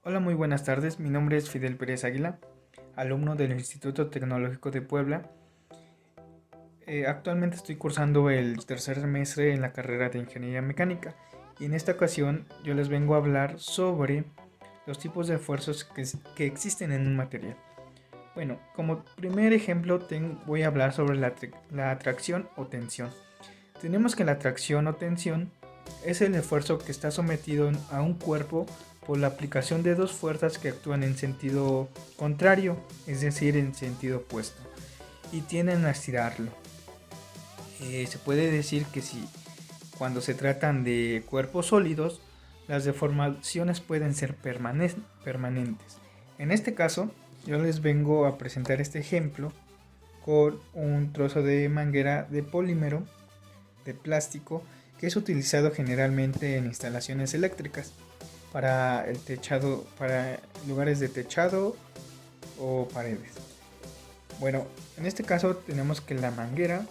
Hola, muy buenas tardes. Mi nombre es Fidel Pérez Águila, alumno del Instituto Tecnológico de Puebla. Actualmente estoy cursando el tercer semestre en la carrera de Ingeniería Mecánica y en esta ocasión yo les vengo a hablar sobre los tipos de esfuerzos que existen en un material. Bueno, como primer ejemplo voy a hablar sobre la atracción o tensión. Tenemos que la atracción o tensión es el esfuerzo que está sometido a un cuerpo por la aplicación de dos fuerzas que actúan en sentido contrario, es decir, en sentido opuesto, y tienden a estirarlo. Se puede decir que si cuando se tratan de cuerpos sólidos, las deformaciones pueden ser permanentes. En este caso, yo les vengo a presentar este ejemplo con un trozo de manguera de polímero de plástico que es utilizado generalmente en instalaciones eléctricas para el techado, para lugares de techado o paredes. Bueno, en este caso tenemos que la manguera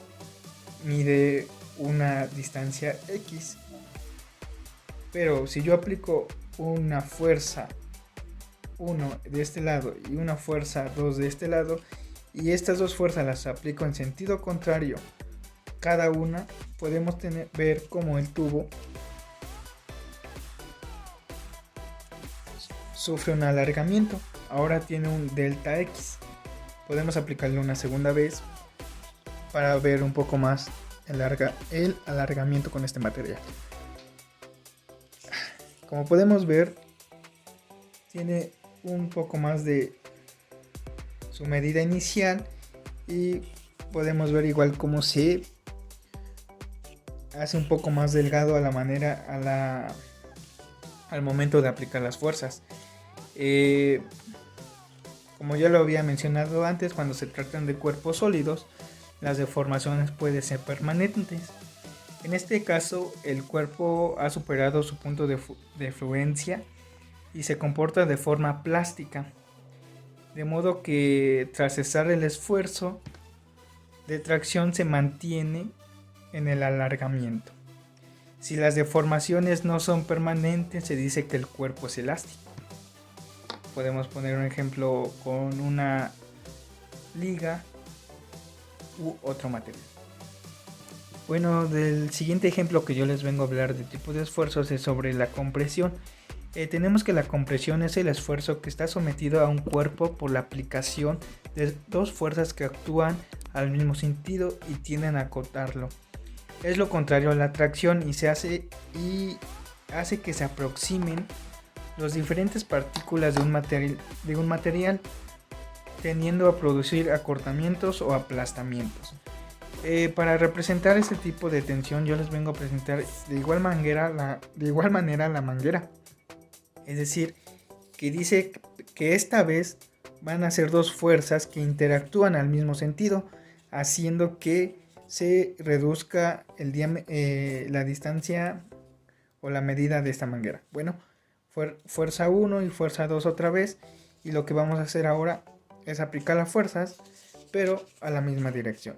mide una distancia X, pero si yo aplico una fuerza 1 de este lado y una fuerza 2 de este lado, y estas dos fuerzas las aplico en sentido contrario cada una, podemos ver como el tubo sufre un alargamiento. Ahora tiene un delta X. Podemos aplicarlo una segunda vez para ver un poco más el alargamiento con este material. Como podemos ver, tiene un poco más de su medida inicial y podemos ver igual cómo se hace un poco más delgado al momento de aplicar las fuerzas. Como ya lo había mencionado antes, cuando se tratan de cuerpos sólidos, las deformaciones pueden ser permanentes. En este caso, el cuerpo ha superado su punto de fluencia y se comporta de forma plástica, de modo que tras cesar el esfuerzo de tracción se mantiene en el alargamiento. Si las deformaciones no son permanentes, se dice que el cuerpo es elástico. Podemos poner un ejemplo con una liga u otro material. Bueno, del siguiente ejemplo que yo les vengo a hablar de tipo de esfuerzos es sobre la compresión. Tenemos que la compresión es el esfuerzo que está sometido a un cuerpo por la aplicación de dos fuerzas que actúan al mismo sentido y tienden a acotarlo. Es lo contrario a la tracción y hace que se aproximen las diferentes partículas de un material, tendiendo a producir acortamientos o aplastamientos. Para representar este tipo de tensión, yo les vengo a presentar de igual manera la manguera. Es decir, que dice que esta vez van a ser dos fuerzas que interactúan al mismo sentido, haciendo que se reduzca la distancia o la medida de esta manguera. Bueno, fuerza 1 y fuerza 2 otra vez, y lo que vamos a hacer ahora es aplicar las fuerzas, pero a la misma dirección.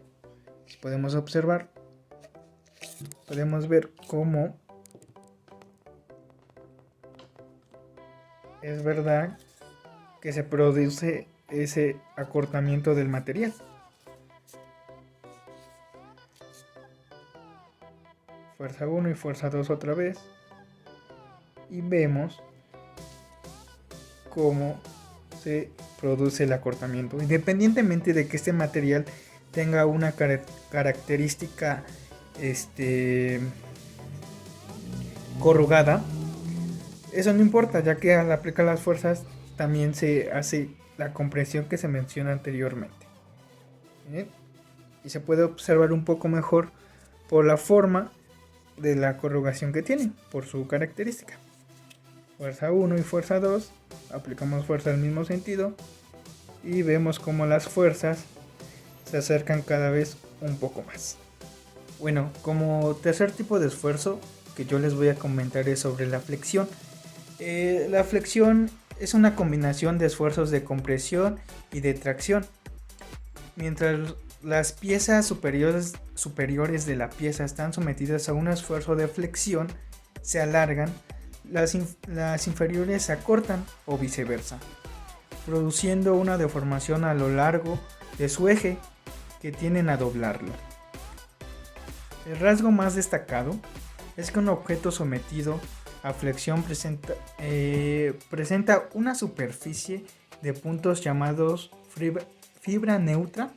Si podemos observar, podemos ver cómo es verdad que se produce ese acortamiento del material. Fuerza 1 y fuerza 2 otra vez, y vemos cómo se produce el acortamiento, independientemente de que este material tenga una característica corrugada. Eso no importa, ya que al aplicar las fuerzas también se hace la compresión que se menciona anteriormente. ¿Bien? Y se puede observar un poco mejor por la forma de la corrugación que tiene, por su característica. Fuerza 1 y fuerza 2, aplicamos fuerza al mismo sentido y vemos cómo las fuerzas se acercan cada vez un poco más. Bueno, como tercer tipo de esfuerzo que yo les voy a comentar es sobre la flexión. La flexión es una combinación de esfuerzos de compresión y de tracción. Mientras las piezas superiores de la pieza están sometidas a un esfuerzo de flexión, se alargan, las inferiores se acortan o viceversa, produciendo una deformación a lo largo de su eje que tienden a doblarlo. El rasgo más destacado es que un objeto sometido a flexión presenta una superficie de puntos llamados fibra neutra,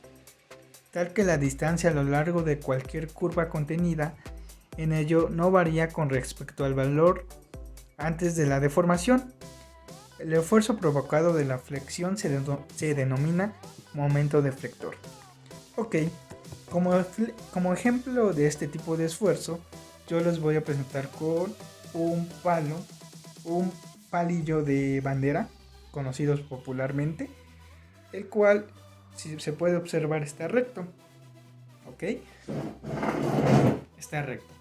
tal que la distancia a lo largo de cualquier curva contenida en ello no varía con respecto al valor antes de la deformación. El esfuerzo provocado de la flexión se denomina momento deflector. Ok, como ejemplo de este tipo de esfuerzo, yo les voy a presentar con un palillo de bandera, conocidos popularmente, el cual, si se puede observar, está recto. Ok, está recto.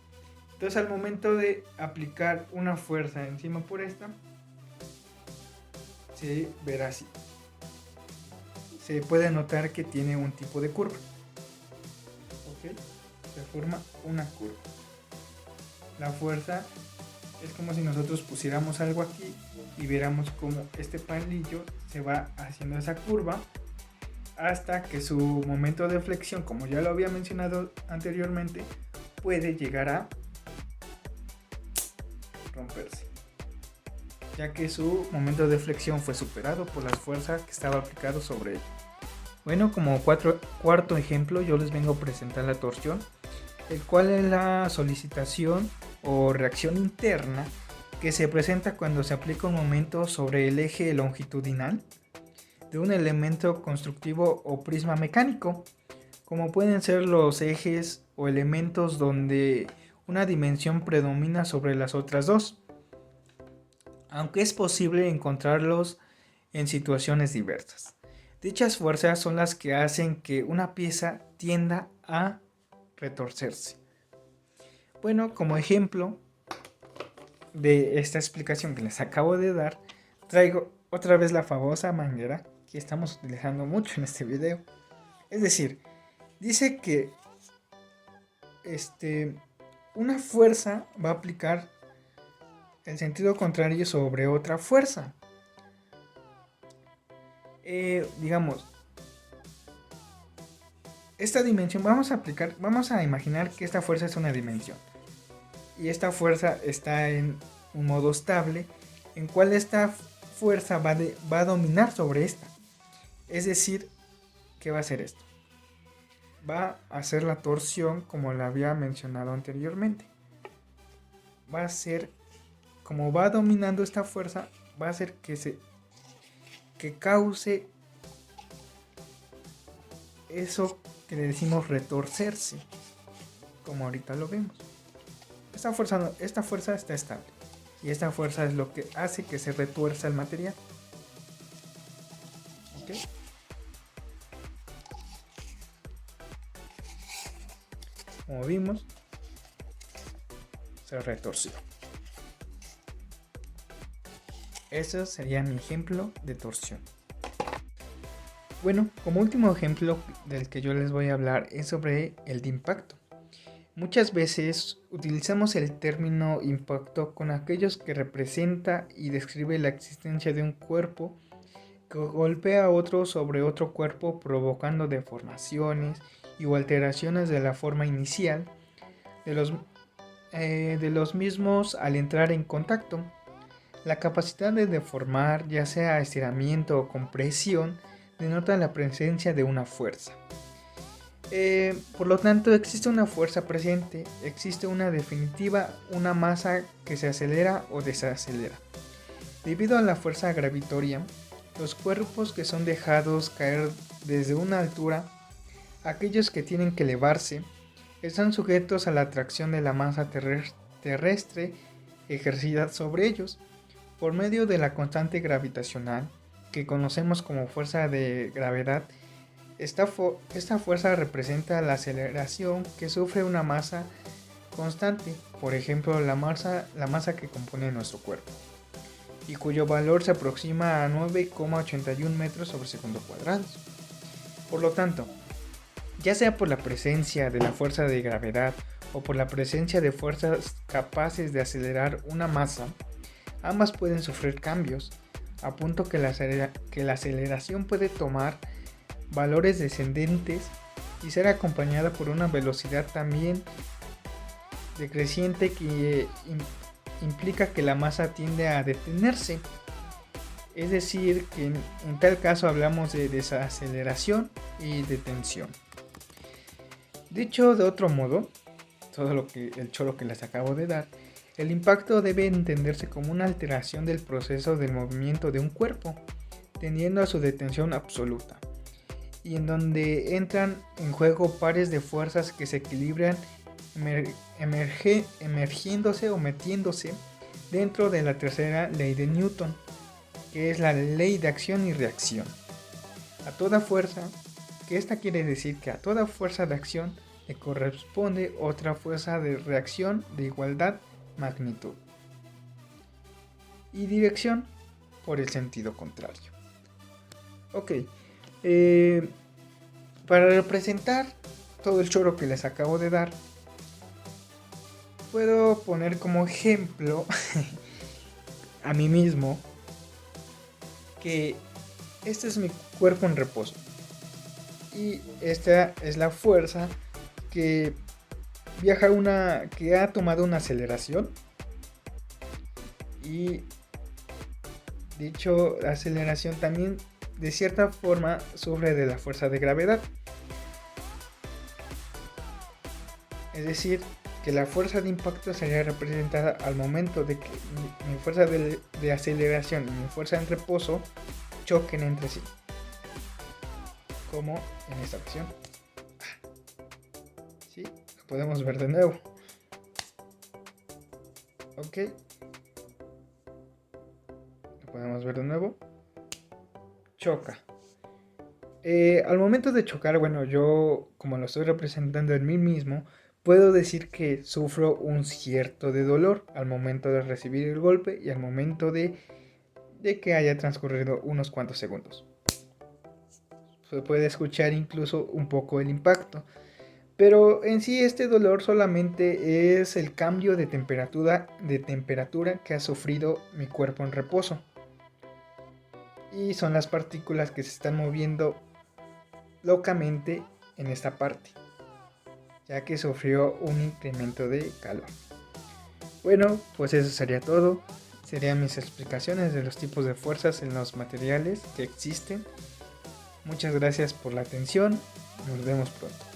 Entonces, al momento de aplicar una fuerza encima por esta, se verá así. Se puede notar que tiene un tipo de curva. Ok, se forma una curva. La fuerza es como si nosotros pusiéramos algo aquí y viéramos cómo este palillo se va haciendo esa curva hasta que su momento de flexión, como ya lo había mencionado anteriormente, puede llegar a romperse, ya que su momento de flexión fue superado por las fuerzas que estaba aplicado sobre él. Bueno, como cuarto ejemplo, yo les vengo a presentar la torsión, el cual es la solicitación o reacción interna que se presenta cuando se aplica un momento sobre el eje longitudinal de un elemento constructivo o prisma mecánico, como pueden ser los ejes o elementos donde una dimensión predomina sobre las otras dos, aunque es posible encontrarlos en situaciones diversas. Dichas fuerzas son las que hacen que una pieza tienda a retorcerse. Bueno, como ejemplo de esta explicación que les acabo de dar, traigo otra vez la famosa manguera que estamos utilizando mucho en este video. Es decir, dice que una fuerza va a aplicar el sentido contrario sobre otra fuerza. Digamos, esta dimensión, vamos a imaginar que esta fuerza es una dimensión y esta fuerza está en un modo estable, en cual esta fuerza va a dominar sobre esta. Es decir, ¿qué va a hacer esto? Va a hacer la torsión como la había mencionado anteriormente. Va a hacer, como va dominando esta fuerza, va a hacer que cause eso que le decimos retorcerse, como ahorita lo vemos. Esta fuerza está estable y esta fuerza es lo que hace que se retuerza el material. ¿Okay? Como vimos, se retorció. Ese sería mi ejemplo de torsión. Bueno, como último ejemplo del que yo les voy a hablar es sobre el de impacto. Muchas veces utilizamos el término impacto con aquellos que representa y describe la existencia de un cuerpo que golpea a otro sobre otro cuerpo, provocando deformaciones o alteraciones de la forma inicial de los mismos al entrar en contacto. La capacidad de deformar, ya sea estiramiento o compresión, denota la presencia de una fuerza. Por lo tanto, existe una fuerza presente, existe una definitiva, una masa que se acelera o desacelera. Debido a la fuerza gravitoria, los cuerpos que son dejados caer desde una altura, aquellos que tienen que elevarse, están sujetos a la atracción de la masa terrestre ejercida sobre ellos por medio de la constante gravitacional que conocemos como fuerza de gravedad. Esta fuerza representa la aceleración que sufre una masa constante, por ejemplo la masa que compone nuestro cuerpo, y cuyo valor se aproxima a 9,81 metros sobre segundo cuadrados. Por lo tanto, ya sea por la presencia de la fuerza de gravedad o por la presencia de fuerzas capaces de acelerar una masa, Ambas pueden sufrir cambios, a punto que la aceleración puede tomar valores descendentes y ser acompañada por una velocidad también decreciente que implica que la masa tiende a detenerse. Es decir, que en tal caso hablamos de desaceleración y detención. Dicho de otro modo, el choro que les acabo de dar, el impacto debe entenderse como una alteración del proceso del movimiento de un cuerpo, tendiendo a su detención absoluta, y en donde entran en juego pares de fuerzas que se equilibran emergiéndose o metiéndose dentro de la tercera ley de Newton, que es la ley de acción y reacción. A toda fuerza, que esta quiere decir que a toda fuerza de acción le corresponde otra fuerza de reacción de igualdad magnitud y dirección por el sentido contrario. Ok, para representar todo el choro que les acabo de dar, puedo poner como ejemplo a mí mismo que este es mi cuerpo en reposo y esta es la fuerza que que ha tomado una aceleración, y dicho aceleración también de cierta forma sufre de la fuerza de gravedad. Es decir, que la fuerza de impacto sería representada al momento de que mi fuerza de aceleración y mi fuerza en reposo choquen entre sí, como en esta ocasión. ¿Sí? Lo podemos ver de nuevo. Ok. Lo podemos ver de nuevo. Choca. Al momento de chocar, bueno, yo como lo estoy representando en mí mismo, puedo decir que sufro un cierto de dolor al momento de recibir el golpe y al momento de que haya transcurrido unos cuantos segundos. Se puede escuchar incluso un poco el impacto, pero en sí este dolor solamente es el cambio de temperatura que ha sufrido mi cuerpo en reposo, y son las partículas que se están moviendo locamente en esta parte, ya que sufrió un incremento de calor. Bueno, pues eso sería todo. Serían mis explicaciones de los tipos de fuerzas en los materiales que existen. Muchas gracias por la atención. Nos vemos pronto.